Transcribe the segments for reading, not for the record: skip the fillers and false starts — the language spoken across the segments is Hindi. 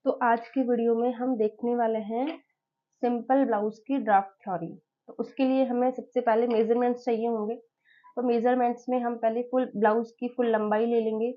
तो आज की वीडियो में हम देखने वाले हैं सिंपल ब्लाउज की ड्राफ्ट थ्योरी। तो उसके लिए हमें सबसे पहले मेजरमेंट्स चाहिए होंगे। तो मेजरमेंट्स में हम पहले फुल ब्लाउज की फुल लंबाई ले लेंगे,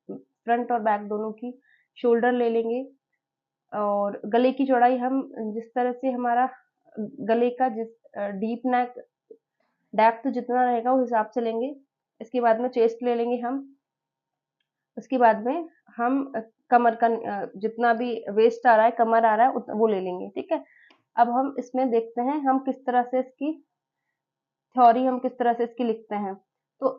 फ्रंट और बैक दोनों की। शोल्डर ले लेंगे और गले की चौड़ाई हम जिस तरह से हमारा गले का जिस डीप नेक डेप्थ जितना रहेगा उस हिसाब से लेंगे। इसके बाद में चेस्ट ले लेंगे हम। उसके बाद में हम कमर का जितना भी वेस्ट आ रहा है, कमर आ रहा है, वो ले लेंगे। ठीक है। अब हम इसमें देखते हैं हम किस तरह से इसकी थ्योरी हम किस तरह से इसकी लिखते हैं। तो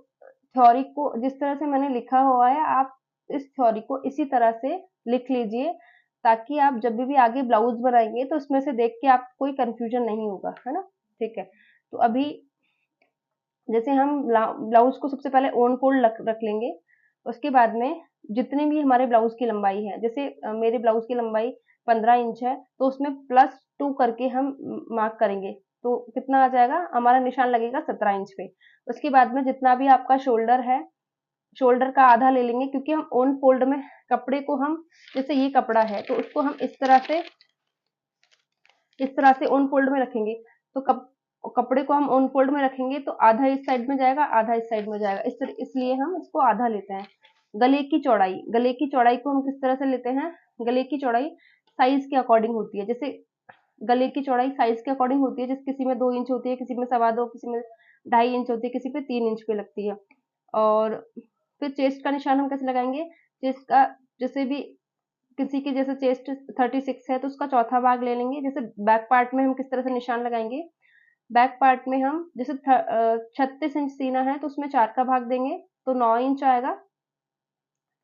थ्योरी को जिस तरह से मैंने लिखा हुआ है, आप इस थ्योरी को इसी तरह से लिख लीजिए, ताकि आप जब भी आगे ब्लाउज बनाएंगे तो उसमें से देख के आप कोई कंफ्यूजन नहीं होगा, है ना। ठीक है। तो अभी जैसे हम ब्लाउज को सबसे पहले ओन फोल्ड रख लेंगे। उसके बाद में जितने भी हमारे ब्लाउज की लंबाई है, जैसे मेरे ब्लाउज की लंबाई 15 इंच है, तो उसमें +2 करके हम मार्क करेंगे। तो कितना आ जाएगा, हमारा निशान लगेगा 17 इंच पे। उसके बाद में जितना भी आपका शोल्डर है, शोल्डर का आधा ले लेंगे, क्योंकि हम ओन फोल्ड में कपड़े को हम, जैसे ये कपड़ा है तो उसको हम इस तरह से ओन फोल्ड में रखेंगे। तो कपड़े को हम ओन फोल्ड में रखेंगे तो आधा इस साइड में जाएगा, आधा इस साइड में जाएगा, इसलिए हम इसको आधा लेते हैं। गले की चौड़ाई को हम किस तरह से लेते हैं। गले की चौड़ाई साइज के अकॉर्डिंग होती है। जैसे गले की चौड़ाई साइज के अकॉर्डिंग होती है, जैसे किसी में 2 इंच होती है, किसी में 2.25, किसी में 2.5 इंच होती है, किसी पे 3 इंच पे लगती है। और फिर चेस्ट का निशान हम कैसे लगाएंगे। चेस्ट का जैसे भी किसी की जैसे चेस्ट 36 है तो उसका चौथा भाग ले लेंगे। जैसे बैक पार्ट में हम किस तरह से निशान लगाएंगे। बैक पार्ट में हम जैसे 36 इंच सीना है तो उसमें 4 का भाग देंगे तो 9 इंच आएगा।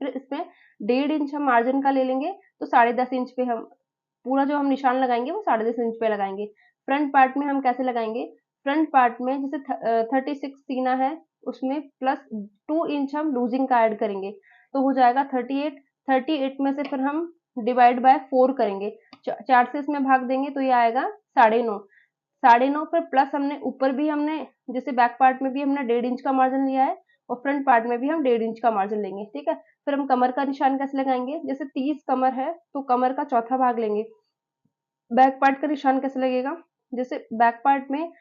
फिर इसमें 1.5 इंच हम मार्जिन का ले लेंगे, तो 10.5 इंच पे हम पूरा जो हम निशान लगाएंगे वो 10.5 इंच पे लगाएंगे। फ्रंट पार्ट में हम कैसे लगाएंगे। फ्रंट पार्ट में जैसे 36 सीना है, उसमें +2 इंच हम लूजिंग का ऐड करेंगे, तो हो जाएगा 38। 38 में से फिर हम डिवाइड बाय 4 करेंगे, 4 से इसमें भाग देंगे तो ये आएगा 9.5। 9.5 फिर प्लस हमने ऊपर भी हमने जैसे बैक पार्ट में भी हमने 1.5 इंच का मार्जिन लिया है, और फ्रंट पार्ट में भी हम 1.5 इंच का मार्जिन लेंगे। ठीक है। फिर हम कमर का निशान कैसे लगाएंगे। जैसे 30 कमर है तो कमर का चौथा भाग लेंगे। बैक पार्ट का निशान कैसे लगेगा। जैसे बैक पार्ट में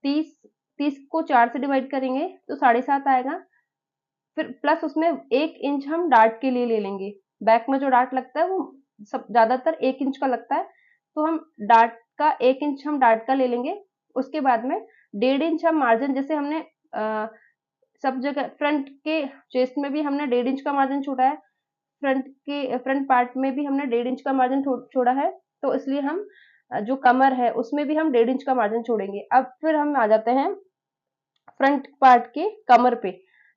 30 30 को 4 से डिवाइड करेंगे तो 7.5 आएगा। फिर प्लस उसमें 1 इंच हम डार्ट के लिए ले लेंगे। बैक में जो डार्ट लगता है वो सब ज्यादातर 1 इंच का लगता है, तो हम डार्ट का 1 इंच हम डार्ट का ले लेंगे। उसके बाद में 1.5 इंच हम मार्जिन, जैसे हमने सब जगह फ्रंट के चेस्ट में भी हमने 1.5 इंच का मार्जिन छोड़ा है, फ्रंट पार्ट में भी हमने 1.5 इंच का मार्जिन छोड़ा है, तो इसलिए हम जो कमर है उसमें भी हम 1.5 इंच का मार्जिन छोड़ेंगे। अब फिर हम आ जाते हैं फ्रंट पार्ट के कमर पे।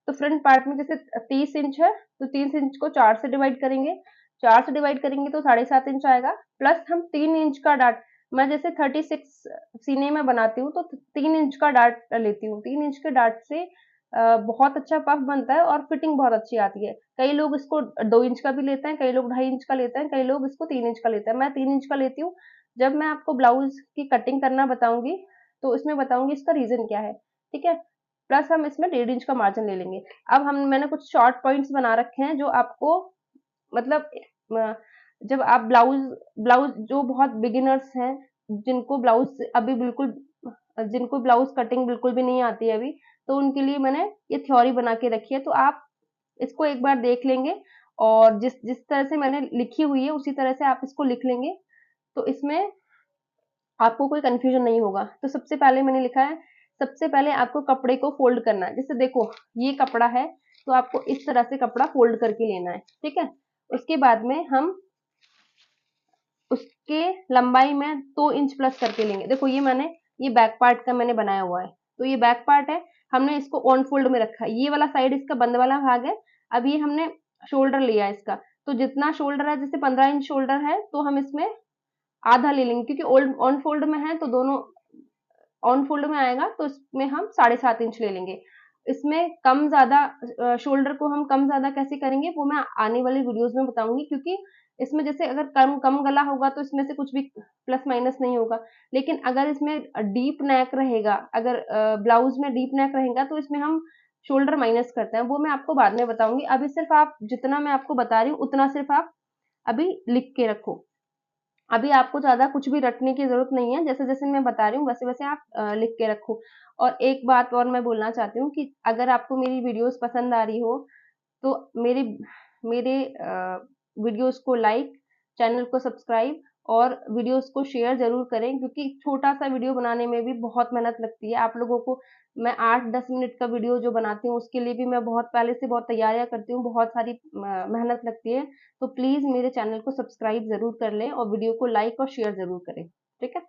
तो फ्रंट पार्ट में जैसे 30 इंच है तो 30 इंच को 4 से डिवाइड करेंगे, 4 से डिवाइड करेंगे तो 7.5 इंच आएगा। प्लस हम 3 इंच का डार्ट, मैं जैसे 36 सीने में बनाती हूँ तो 3 इंच का डार्ट लेती हूँ। 3 इंच के डार्ट से बहुत अच्छा पफ बनता है और फिटिंग बहुत अच्छी आती है। कई लोग इसको 2 इंच का भी लेते हैं, कई लोग 2.5 इंच का लेते हैं, कई लोग इसको 3 इंच का लेते हैं। मैं 3 इंच का लेती हूँ। जब मैं आपको ब्लाउज की कटिंग करना बताऊंगी तो इसमें बताऊंगी इसका रीजन क्या है। ठीक है। प्लस हम इसमें 1.5 इंच का मार्जिन ले लेंगे। अब मैंने कुछ शॉर्ट पॉइंट्स बना रखे हैं जो आपको मतलब जब आप ब्लाउज ब्लाउज जो बहुत बिगिनर्स हैं, जिनको ब्लाउज अभी बिल्कुल जिनको ब्लाउज कटिंग बिल्कुल भी नहीं आती है अभी, तो उनके लिए मैंने ये थ्योरी बना के रखी है। तो आप इसको एक बार देख लेंगे और जिस जिस तरह से मैंने लिखी हुई है उसी तरह से आप इसको लिख लेंगे, तो इसमें आपको कोई कंफ्यूजन नहीं होगा। तो सबसे पहले मैंने लिखा है, सबसे पहले आपको कपड़े को फोल्ड करना है। जैसे देखो ये कपड़ा है तो आपको इस तरह से कपड़ा फोल्ड करके लेना है। ठीक है। उसके बाद में हम उसके लंबाई में 2 इंच प्लस करके लेंगे। देखो ये बैक पार्ट का मैंने बनाया हुआ है, तो ये बैक पार्ट है, हमने इसको ऑन फोल्ड में रखा है। ये वाला साइड इसका बंद वाला भाग है। अब ये हमने शोल्डर लिया है इसका, तो जितना शोल्डर है, जैसे 15 इंच शोल्डर है तो हम इसमें आधा ले लेंगे, क्योंकि ओल्ड ऑन फोल्ड में है तो दोनों ऑन फोल्ड में आएगा, तो इसमें हम 7.5 इंच ले लेंगे। इसमें कम ज्यादा शोल्डर को हम कम ज्यादा कैसे करेंगे वो मैं आने वाली वीडियोस में बताऊंगी, क्योंकि इसमें जैसे अगर कम कम गला होगा तो इसमें से कुछ भी प्लस माइनस नहीं होगा। लेकिन अगर इसमें डीप नेक रहेगा, अगर ब्लाउज में डीप नेक रहेगा तो इसमें हम शोल्डर माइनस करते हैं, वो मैं आपको बाद में बताऊंगी। अभी सिर्फ आप जितना मैं आपको बता रही हूँ उतना सिर्फ आप अभी लिख के रखो। अभी आपको ज़्यादा कुछ भी रटने की ज़रूरत नहीं है, जैसे-जैसे मैं बता रही हूँ वैसे-वैसे आप लिख के रखो। और एक बात और मैं बोलना चाहती हूँ कि अगर आपको मेरी वीडियोज़ पसंद आ रही हो, तो मेरे मेरे वीडियोज़ को लाइक, चैनल को सब्सक्राइब और वीडियोज़ को शेयर ज़रूर करें, क्योंकि छोटा-सा वीडियो बनाने में भी बहुत मेहनत लगती है। आप लोगों को मैं 8-10 मिनट का वीडियो जो बनाती हूँ, उसके लिए भी मैं बहुत पहले से बहुत तैयारियाँ करती हूँ, बहुत सारी मेहनत लगती है। तो प्लीज़ मेरे चैनल को सब्सक्राइब ज़रूर कर लें और वीडियो को लाइक और शेयर ज़रूर करें, ठीक है?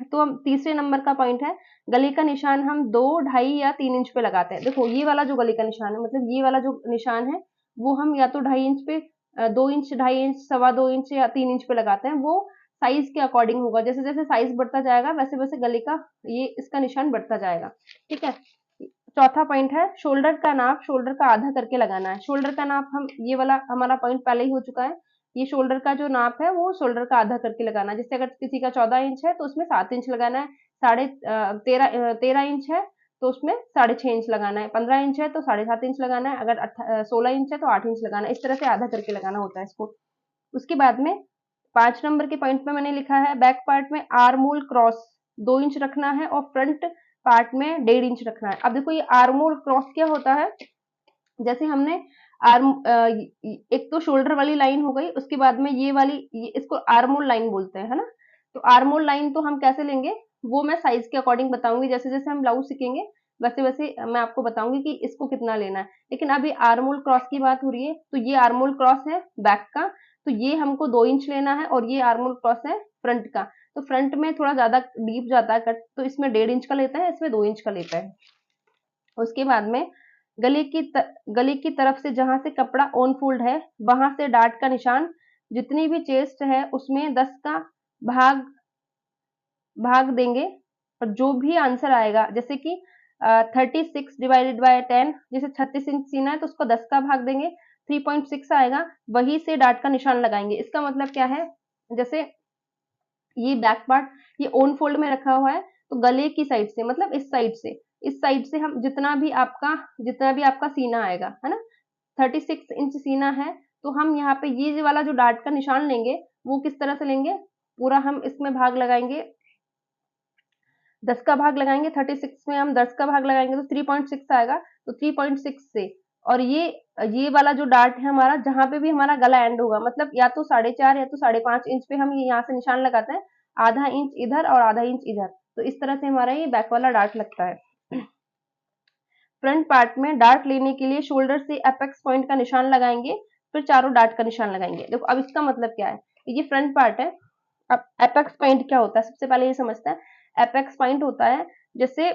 तो हम तीसरे नंबर का पॉइंट है, गले का निशान हम 2, ढाई या 3 इंच पे लगाते हैं। देखो ये वाला जो गले का निशान है, मतलब ये वाला जो निशान है, वो हम या तो 2.5 इंच पे 2 इंच, 2.5 इंच, सवा 2 इंच या 3 इंच पे लगाते हैं। वो साइज के अकॉर्डिंग होगा। जैसे-जैसे साइज बढ़ता जाएगा, वैसे-वैसे गले का ये इसका निशान बढ़ता जाएगा। ठीक है? चौथा पॉइंट है, शोल्डर का नाप शोल्डर का आधा करके लगाना है। शोल्डर का नाप हम ये वाला हमारा पॉइंट पहले ही हो चुका है। ये शोल्डर का जो नाप है वो शोल्डर का आधा करके लगाना है। जैसे अगर किसी का 14 इंच है तो उसमें 7 इंच लगाना है। 13 इंच है तो उसमें 6.5 इंच लगाना है। 15 इंच है तो 7.5 इंच लगाना है। अगर 16 इंच है तो 8 इंच लगाना है। इस तरह से आधा करके लगाना होता है इसको। उसके बाद में 5 नंबर के पॉइंट में मैंने लिखा है, बैक पार्ट में आर्म होल क्रॉस 2 इंच रखना है और फ्रंट पार्ट में 1.5 इंच रखना है। अब देखो ये आर्म होल क्रॉस क्या होता है, जैसे हमने आर्म एक तो शोल्डर वाली लाइन हो गई, उसके बाद में ये वाली इसको आर्म होल लाइन बोलते हैं, है ना? तो आर्म होल लाइन तो हम कैसे लेंगे, वो मैं साइज के अकॉर्डिंग बताऊंगी। जैसे जैसे हम ब्लाउज सीखेंगे वैसे वैसे मैं आपको बताऊंगी कि इसको कितना लेना है। लेकिन अभी आर्म होल क्रॉस की बात हो रही है, तो ये आर्म होल क्रॉस है बैक का, तो ये हमको 2 इंच लेना है और ये आर्म होल क्रॉस है फ्रंट का। तो फ्रंट में थोड़ा ज्यादा डीप जाता है कट, तो इसमें 1.5 इंच का लेता है, इसमें 2 इंच का लेता है। उसके बाद में गले की तरफ से जहां से कपड़ा ऑन फोल्ड है, वहां से डार्ट का निशान, जितनी भी चेस्ट है उसमें 10 का भाग भाग देंगे। और जो भी आंसर आएगा, जैसे कि 36 डिवाइडेड बाय 10, जैसे 36 इंच सीना है तो उसको 10 का भाग देंगे, 3.6 आएगा, वही से डार्ट का निशान लगाएंगे। इसका मतलब क्या है, जैसे ये बैक पार्ट ये ओन फोल्ड में रखा हुआ है, तो गले की साइड से मतलब इस साइड से हम जितना भी आपका सीना आएगा, है ना? 36 इंच सीना है, तो हम यहाँ पे ये वाला जो डार्ट का निशान लेंगे, वो किस तरह से लेंगे, पूरा हम इसमें भाग लगाएंगे, 10 का भाग लगाएंगे, 36 में हम 10 का भाग लगाएंगे तो 3.6 आएगा। तो 3.6 से, और ये वाला जो डार्ट है हमारा, जहां पे भी हमारा गला एंड होगा, मतलब या तो 4.5 या तो 5.5 इंच पे हम यहाँ से निशान लगाते हैं, आधा इंच इधर और आधा इंच इधर। तो इस तरह से हमारा ये बैक वाला डार्ट लगता है। फ्रंट पार्ट में डार्ट लेने के लिए शोल्डर से अपेक्स पॉइंट का निशान लगाएंगे, फिर चारों डार्ट का निशान लगाएंगे। देखो अब इसका मतलब क्या है, ये फ्रंट पार्ट है। अब एपेक्स पॉइंट क्या होता है, सबसे पहले ये समझते हैं। एपेक्स पॉइंट होता है, जैसे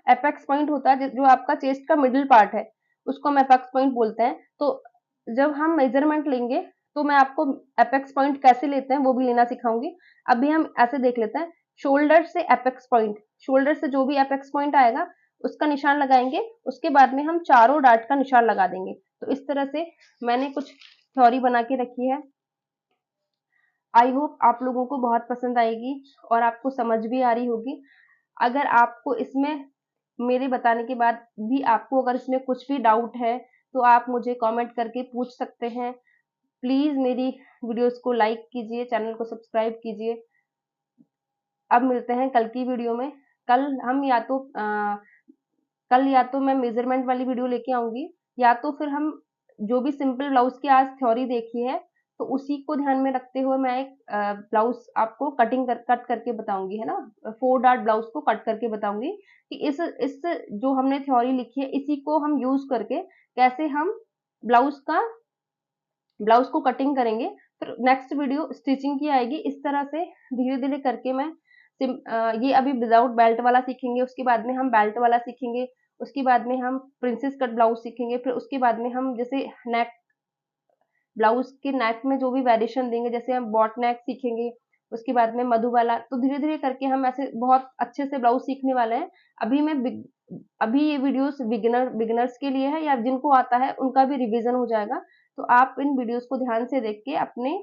एपेक्स पॉइंट होता है जो आपका चेस्ट का मिडिल पार्ट है, उसको हम एपेक्स पॉइंट बोलते हैं। तो जब हम मेजरमेंट लेंगे तो मैं आपको एपेक्स पॉइंट कैसे लेते हैं वो भी लेना सिखाऊंगी। अभी हम ऐसे देख लेते हैं, शोल्डर से एपेक्स पॉइंट, शोल्डर से जो भी एपेक्स पॉइंट आएगा उसका निशान लगाएंगे, उसके बाद में हम चारों डार्ट का निशान लगा देंगे। तो इस तरह से मैंने कुछ थ्योरी बना के रखी है। आई होप आप लोगों को बहुत पसंद आएगी और आपको समझ भी आ रही होगी। अगर आपको इसमें मेरे बताने के बाद भी आपको अगर इसमें कुछ भी डाउट है तो आप मुझे कमेंट करके पूछ सकते हैं। प्लीज मेरी वीडियोस को लाइक कीजिए, चैनल को सब्सक्राइब कीजिए। अब मिलते हैं कल की वीडियो में। कल हम कल या तो मैं मेजरमेंट वाली वीडियो लेके आऊंगी, या तो फिर हम जो भी सिंपल ब्लाउज की आज थ्योरी देखी है तो उसी को ध्यान में रखते हुए मैं एक ब्लाउज आपको कट करके बताऊंगी, है ना? 4 डार्ट ब्लाउज को कट करके बताऊंगी कि इस जो हमने थ्योरी लिखी है इसी को हम यूज करके कैसे हम ब्लाउज को कटिंग करेंगे। फिर नेक्स्ट वीडियो स्टिचिंग की आएगी। इस तरह से धीरे धीरे करके मैं ये अभी विदाउट बेल्ट वाला सीखेंगे, उसके बाद में हम बेल्ट वाला सीखेंगे, उसके बाद में हम प्रिंसेस कट ब्लाउज सीखेंगे, फिर उसके बाद में हम जैसे नेक ब्लाउज के नेक में जो भी वेरिएशन देंगे, जैसे हम बॉट नेक सीखेंगे, उसके बाद में मधु वाला। तो धीरे धीरे करके हम ऐसे बहुत अच्छे से ब्लाउज सीखने वाले हैं। अभी ये वीडियोस बिगिनर्स के लिए है, या जिनको आता है उनका भी रिवीजन हो जाएगा। तो आप इन वीडियोस को ध्यान से देख के अपने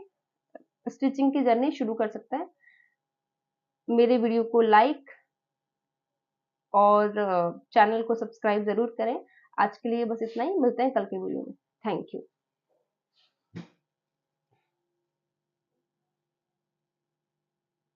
स्टिचिंग की जर्नी शुरू कर सकते हैं। मेरे वीडियो को लाइक और चैनल को सब्सक्राइब जरूर करें। आज के लिए बस इतना ही, मिलते हैं कल के वीडियो में। Thank you.